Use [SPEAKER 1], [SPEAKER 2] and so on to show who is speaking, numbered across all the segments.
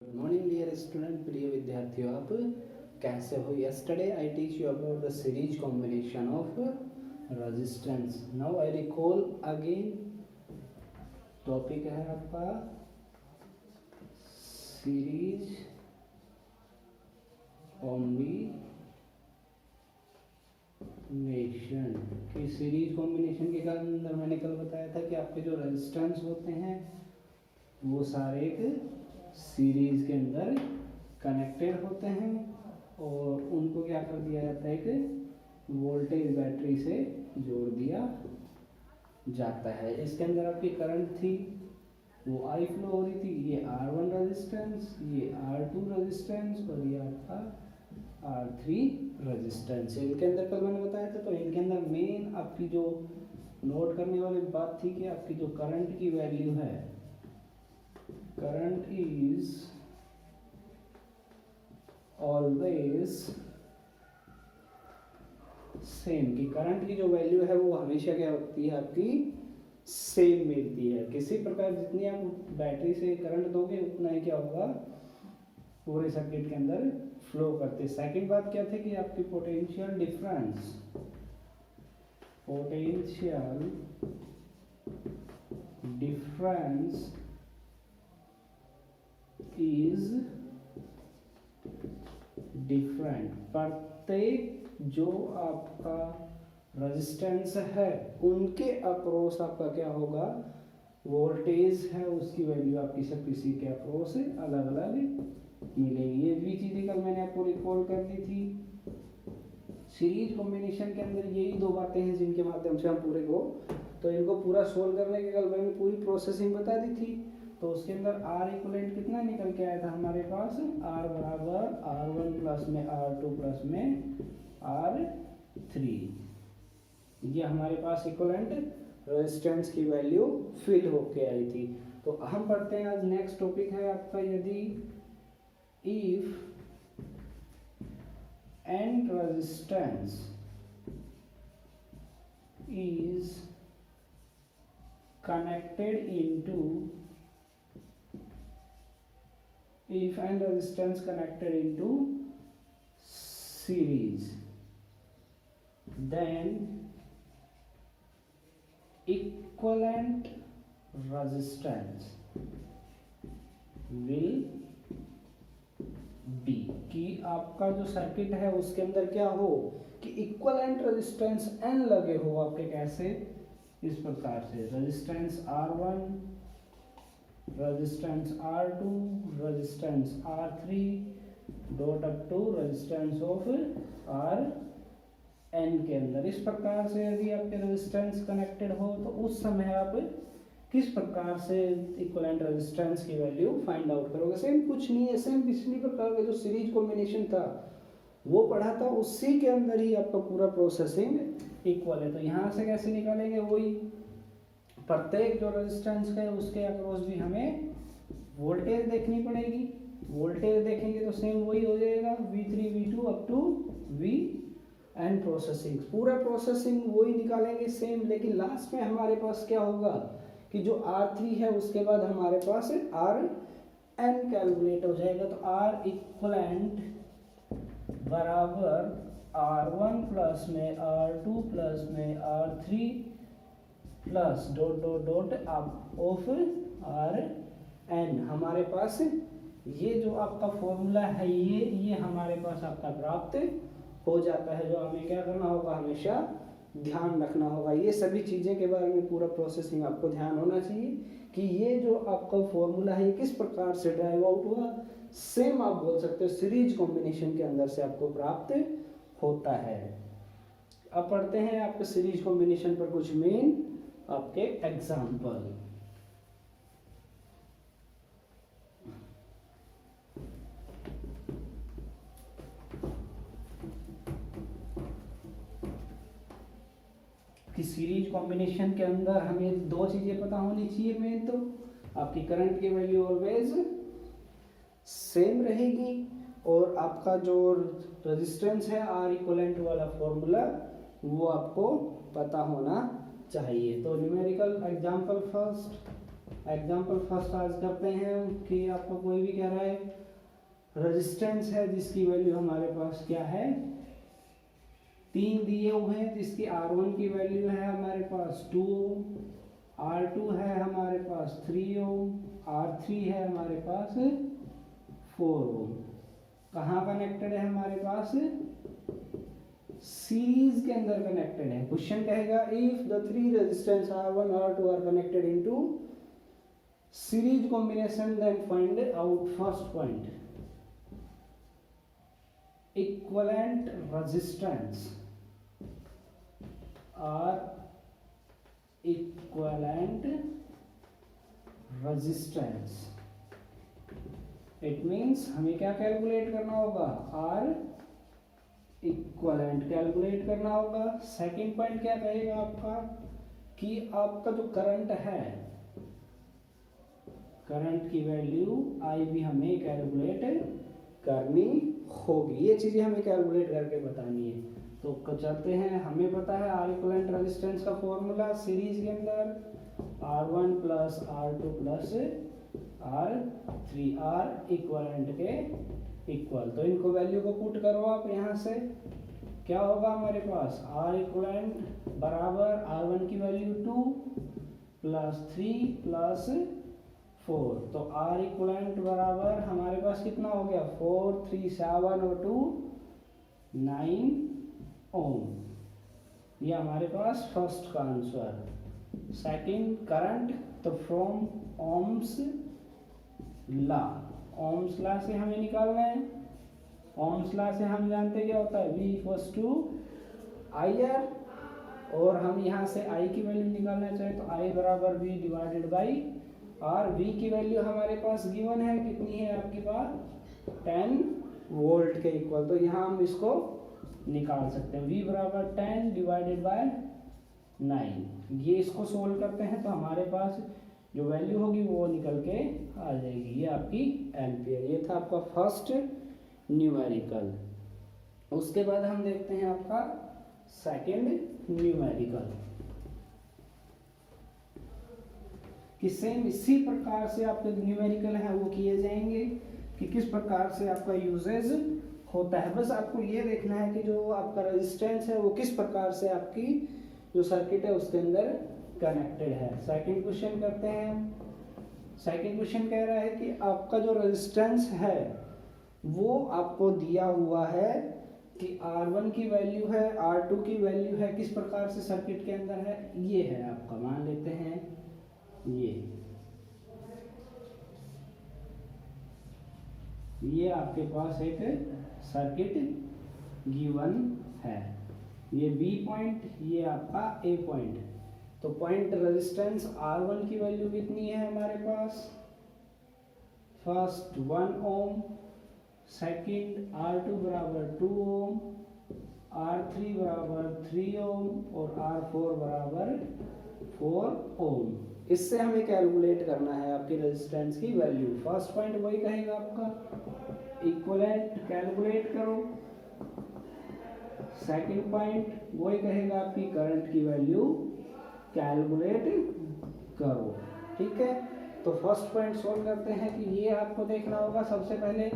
[SPEAKER 1] Good morning dear student, प्रिय विद्यार्थियों, आप कैसे हो? Yesterday I teach you about the series combination of resistance. Now I recall again. Topic है आपका सीरीज कॉम्बिनेशन. कि सीरीज कॉम्बिनेशन के अंदर मैंने कल बताया था कि आपके जो रेजिस्टेंस होते हैं वो सारे एक सीरीज के अंदर कनेक्टेड होते हैं और उनको क्या कर दिया जाता है, एक वोल्टेज बैटरी से जोड़ दिया जाता है. इसके अंदर आपकी करंट थी वो आई फ्लो हो रही थी. ये R1 रेजिस्टेंस, ये R2 रेजिस्टेंस और ये आपका R3 रेजिस्टेंस. इनके अंदर कल मैंने बताया था. तो इनके अंदर मेन आपकी जो नोट करने वाली बात थी कि आपकी जो करंट की वैल्यू है, current is always सेम. कि करंट की जो वैल्यू है वो हमेशा क्या होती है, आपकी सेम मिलती है. किसी प्रकार जितनी आप बैटरी से करंट दोगे उतना ही क्या होगा, पूरे सर्किट के अंदर फ्लो करते. सेकंड बात क्या थी कि आपकी पोटेंशियल डिफरेंस इज डिफरेंट. प्रत्येक जो आपका रेजिस्टेंस है उनके अक्रॉस आपका क्या होगा, वोल्टेज है उसकी वैल्यू आपकी सब किसी के अक्रॉस अलग अलग मिलेगी. ये भी चीज़ें कल मैंने आपको रिकॉल कर दी थी. सीरीज कॉम्बिनेशन के अंदर यही दो बातें हैं जिनके माध्यम से हम पूरे को, तो इनको पूरा सोल्व करने के कल मैंने पूरी प्रोसेसिंग बता दी थी. तो उसके अंदर R इक्वलेंट कितना निकल के आया था हमारे पास, R बराबर R1 प्लस में R2 प्लस में R3. ये हमारे पास इक्वलेंट रेजिस्टेंस की वैल्यू फिल होके आई थी. तो हम पढ़ते हैं आज नेक्स्ट टॉपिक है आपका, यदि if and resistance is connected into if and resistance connected into series, then equivalent resistance will be. कि आपका जो सर्किट है उसके अंदर क्या हो कि इक्विवेलेंट रेजिस्टेंस n लगे हो आपके. कैसे? इस प्रकार से resistance R1, resistance R2, resistance R3 dot up to resistance of Rn के अंदर. इस प्रकार से यदि आपके रेजिस्टेंस कनेक्टेड हो तो उस समय आप किस प्रकार से इक्विवेलेंट रेजिस्टेंस की वैल्यू फाइंड आउट करोगे. सेम कुछ नहीं है, सेम पिछली प्रकार का जो सीरीज कॉम्बिनेशन था वो पढ़ा था, उसी के अंदर ही आपका पूरा प्रोसेसिंग इक्वल है. तो यहाँ से कैसे निकालेंगे, वही प्रत्येक जो रेजिस्टेंस है उसके अक्रॉस भी हमें वोल्टेज देखनी पड़ेगी. वोल्टेज देखेंगे तो सेम वही हो जाएगा V3 V2 up to V and processing. पूरा प्रोसेसिंग वही निकालेंगे सेम. लेकिन लास्ट में हमारे पास क्या होगा कि जो R3 है उसके बाद हमारे पास Rn कैलकुलेट हो जाएगा. तो R इक्वलेंट बराबर R1 प्लस में R2 प्लस में R3 plus dot dot dot of Rn. हमारे पास ये जो आपका फॉर्मूला है ये हमारे पास आपका प्राप्त हो जाता है. जो हमें क्या करना होगा, हमेशा ध्यान रखना होगा. ये सभी चीज़ें के बारे में पूरा प्रोसेसिंग आपको ध्यान होना चाहिए कि ये जो आपका फॉर्मूला है ये किस प्रकार से ड्राइव आउट हुआ. सेम आप बोल सकते हो सीरीज कॉम्बिनेशन के अंदर से आपको प्राप्त होता है. अब पढ़ते हैं आपके सीरीज कॉम्बिनेशन पर कुछ मेन आपके एग्जाम्पल. कि सीरीज कॉम्बिनेशन के अंदर हमें दो चीजें पता होनी चाहिए मेन. तो आपकी करंट की वैल्यू ऑलवेज सेम रहेगी और आपका जो रेजिस्टेंस है R इक्विवेलेंट वाला फॉर्मूला वो आपको पता होना चाहिए. तो numerical example first, example first आज करते हैं कि आपको कोई भी कह रहा है रेजिस्टेंस है जिसकी वैल्यू हमारे पास क्या है 3 दिए हुए हैं, जिसकी R1 की वैल्यू है हमारे पास 2 ओम, R2 है हमारे पास 3 ओम, R3 है हमारे पास 4 ओम। कहाँ कनेक्टेड है हमारे पास? सीरीज के अंदर कनेक्टेड है। क्वेश्चन कहेगा if the three resistance R1 R2 are connected into series combination then find out first point equivalent resistance or equivalent resistance। It means हमें क्या कैलकुलेट करना होगा? R इक्वलेंट कैलकुलेट करना होगा। सेकंड पॉइंट क्या कहेगा आपका कि आपका जो करंट है, करंट की वैल्यू आई भी हमें कैलकुलेट करनी होगी। ये चीजें हमें कैलकुलेट करके बतानी है। तो चलते हैं, हमें पता है आर इक्वलेंट रेजिस्टेंस का फॉर्मूला सीरीज के अंदर R1 plus R2 plus R3, R equivalent के इक्वल। तो इनको वैल्यू को पुट करो आप यहाँ से, क्या होगा हमारे पास? R इक्वलेंट बराबर R1 की वैल्यू 2 प्लस 3 प्लस 4। तो R इक्वलेंट बराबर हमारे पास कितना हो गया? 4 3 7 और 2 9 ओम। ये हमारे पास फर्स्ट का आंसर। सेकंड करंट, तो from Ohm's law, Ohm's law से हमें निकालना है। ओम्स लॉ से हम जानते क्या होता है? V इक्वल्स टू IR, और हम यहाँ से I की वैल्यू निकालना चाहे तो I बराबर V divided by R। V की वैल्यू हमारे पास गिवन है, कितनी है आपके पास? 10 वोल्ट के इक्वल। तो यहाँ हम इसको निकाल सकते हैं, V बराबर 10 डिवाइडेड बाय 9। ये इसको सोल्व करते हैं तो हमारे पास जो वैल्यू होगी वो निकल के आ जाएगी। ये आपकी एम्पियर। ये था आपका फर्स्ट न्यूमेरिकल। उसके बाद हम देखते हैं आपका सेकंड न्यूमेरिकल कि सेम इसी प्रकार से आपके न्यूमेरिकल है वो किए जाएंगे कि किस प्रकार से आपका यूजेज होता है। बस आपको ये देखना है कि जो आपका रेजिस्टेंस है वो किस प्रकार से आपकी जो सर्किट है उसके अंदर कनेक्टेड है। सेकंड क्वेश्चन करते हैं। सेकंड क्वेश्चन कह रहा है कि आपका जो रेजिस्टेंस है वो आपको दिया हुआ है कि R1 की वैल्यू है, R2 की वैल्यू है, किस प्रकार से सर्किट के अंदर है ये है आपका। मान लेते हैं ये आपके पास एक सर्किट गिवन है। ये B पॉइंट, ये आपका A पॉइंट। तो पॉइंट रेजिस्टेंस R1 की वैल्यू कितनी है हमारे पास? फर्स्ट 1 ओम, सेकंड R2 बराबर 2 ओम, R3 बराबर 3 ओम और R4 बराबर 4 ओम। इससे हमें कैलकुलेट करना है आपकी रेजिस्टेंस की वैल्यू। फर्स्ट पॉइंट वही कहेगा आपका इक्विवेलेंट कैलकुलेट करो। सेकंड पॉइंट वही कहेगा आपकी करंट की वैल्यू कैलकुलेट करो। ठीक है, तो फर्स्ट पॉइंट सोल्व करते हैं कि ये आपको देखना होगा सबसे पहले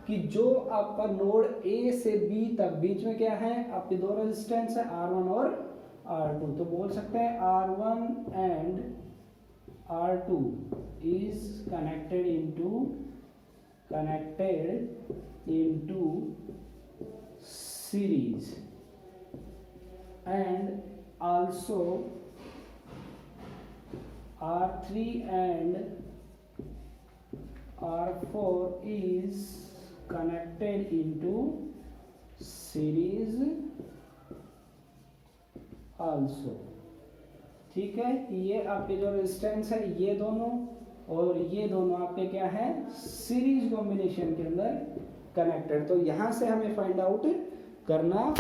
[SPEAKER 1] कि जो आपका नोड A से B तक बीच में क्या है? आपके दो रेजिस्टेंस है R1 और R2। तो बोल सकते हैं R1 and R2 is connected into series, and also R3 and R4 is connected into series also। ठीक है, ये आपके जो रेजिस्टेंस है ये दोनों और ये दोनों आपके क्या है? सीरीज कॉम्बिनेशन के अंदर कनेक्टेड। तो यहां से हमें फाइंड आउट करना